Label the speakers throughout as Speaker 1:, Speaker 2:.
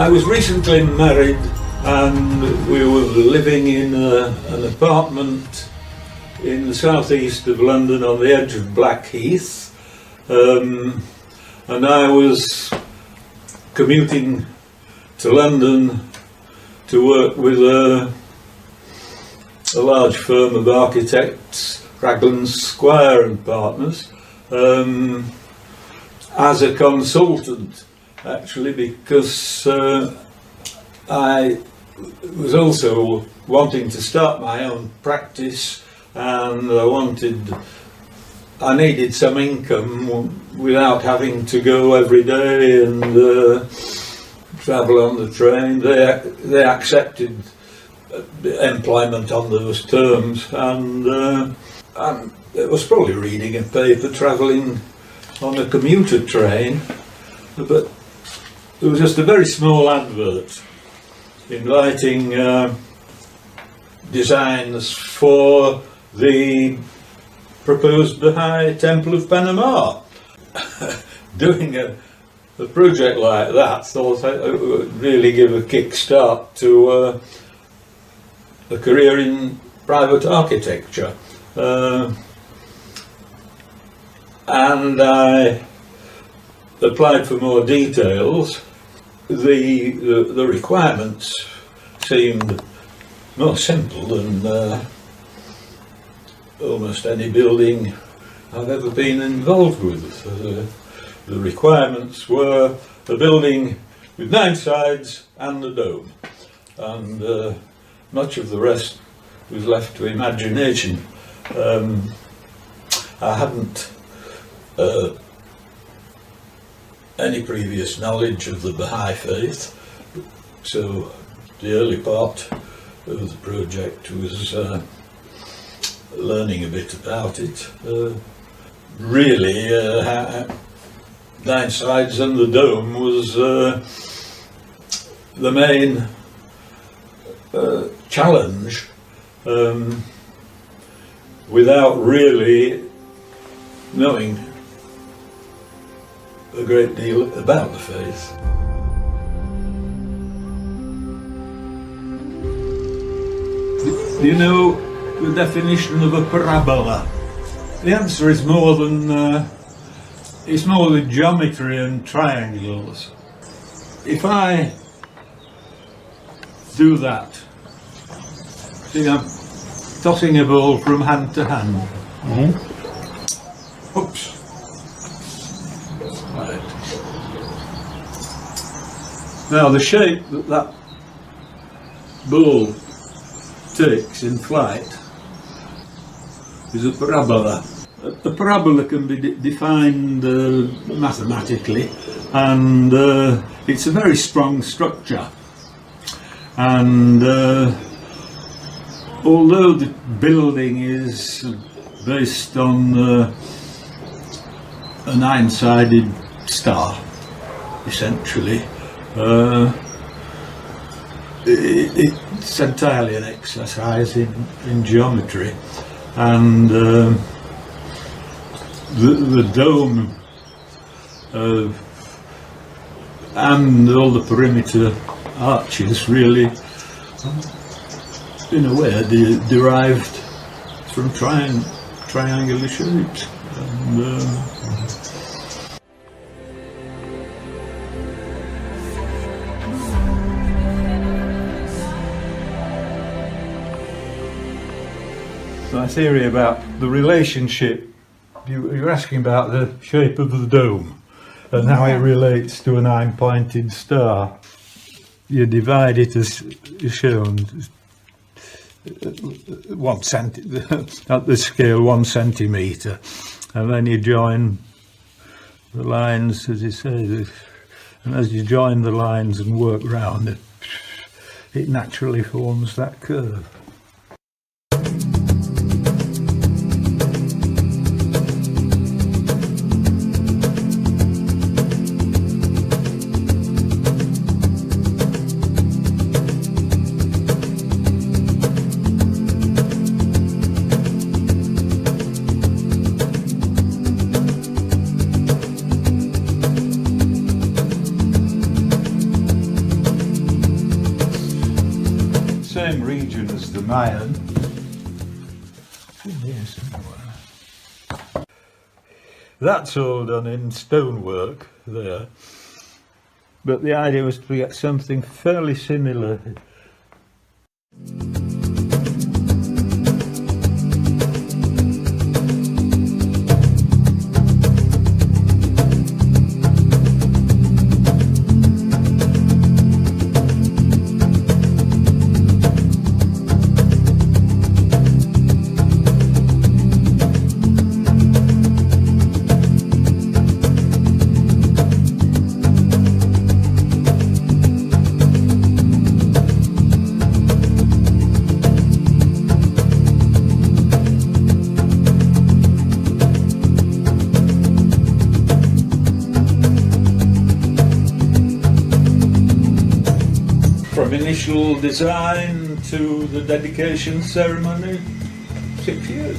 Speaker 1: I was recently married and we were living in an apartment in the southeast of London on the edge of Blackheath, and I was commuting to London to work with a large firm of architects, Raglan Squire and Partners, as a consultant, actually, because I was also wanting to start my own practice, and I needed some income without having to go every day and travel on the train. They accepted employment on those terms, and it was probably reading a paper, travelling on a commuter train, but there was just a very small advert inviting designs for the proposed Bahá'í Temple of Panama. Doing a project like that, thought it would really give a kick-start to a career in private architecture. And I applied for more details. The requirements seemed more simple than almost any building I've ever been involved with. The requirements were a building with 9 sides and a dome, and much of the rest was left to imagination. I hadn't any previous knowledge of the Bahá'í faith, so the early part of the project was learning a bit about it. Really, 9 sides and the dome was the main challenge, without really knowing a great deal about the faith. Do you know the definition of a parabola? The answer is more than it's more than geometry and triangles. If I do that, see, I'm tossing a ball from hand to hand. Mm-hmm. Oops. Right. Now the shape that ball takes in flight is a parabola. A parabola can be defined mathematically, and it's a very strong structure. And although the building is based on a 9-sided star, essentially, it's entirely an exercise in geometry, and the dome and all the perimeter arches really, in a way, derived from triangular shapes. And, my theory about the relationship, you're asking about the shape of the dome and how it relates to a 9-pointed star. You divide it as shown, at the scale 1 centimetre, and then you join the lines, as you say, and as you join the lines and work round it, it naturally forms that curve. iron. It's in here somewhere. That's all done in stonework there, but the idea was to get something fairly similar. From initial design to the dedication ceremony, 6 years.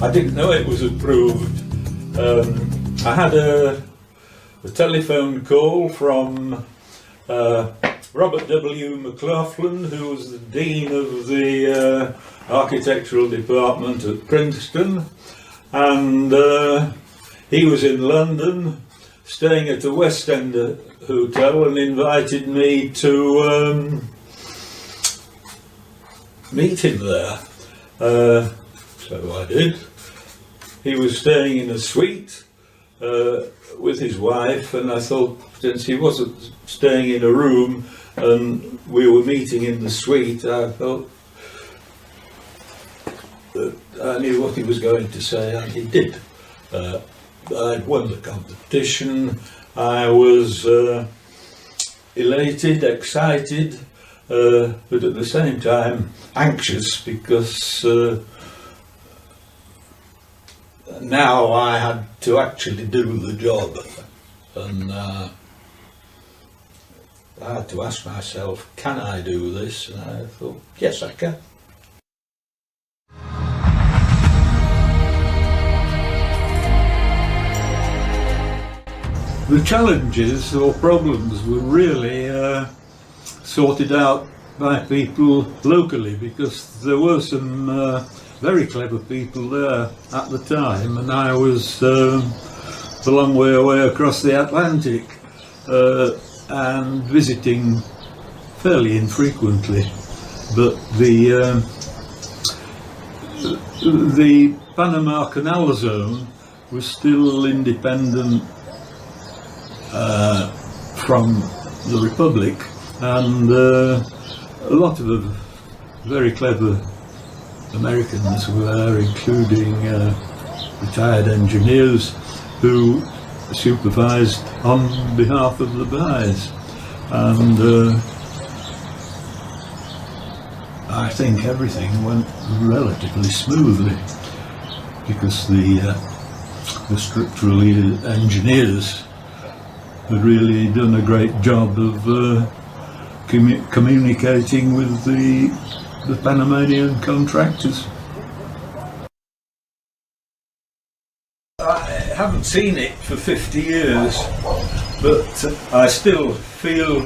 Speaker 1: I didn't know it was approved. I had a telephone call from Robert W. McLaughlin, who was the Dean of the Architectural Department at Princeton, and he was in London staying at a West End hotel and invited me to meet him there. So I did. He was staying in a suite with his wife, and I thought, since he wasn't staying in a room and we were meeting in the suite, I felt that I knew what he was going to say, and he did. I'd won the competition. I was elated, excited, but at the same time anxious, because now I had to actually do the job, and I had to ask myself, can I do this? And I thought, yes, I can. The challenges or problems were really sorted out by people locally, because there were some very clever people there at the time, and I was a long way away across the Atlantic and visiting fairly infrequently. But the Panama Canal Zone was still independent from the Republic, and a lot of very clever Americans were, including retired engineers who supervised on behalf of the Baha'is, and I think everything went relatively smoothly, because the structural engineers had really done a great job of communicating with the Panamanian contractors. I haven't seen it for 50 years, but I still feel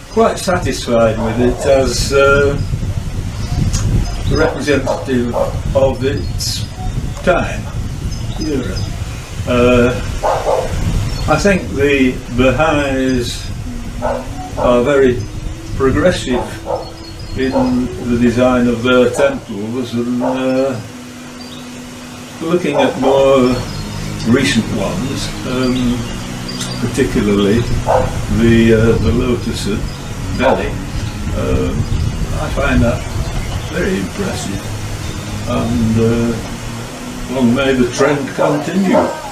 Speaker 1: quite satisfied with it as representative of its time, era. I think the Baha'is are very progressive in the design of their temples, and looking at more recent ones, particularly the Lotus at Delhi, I find that very impressive, and long may the trend continue.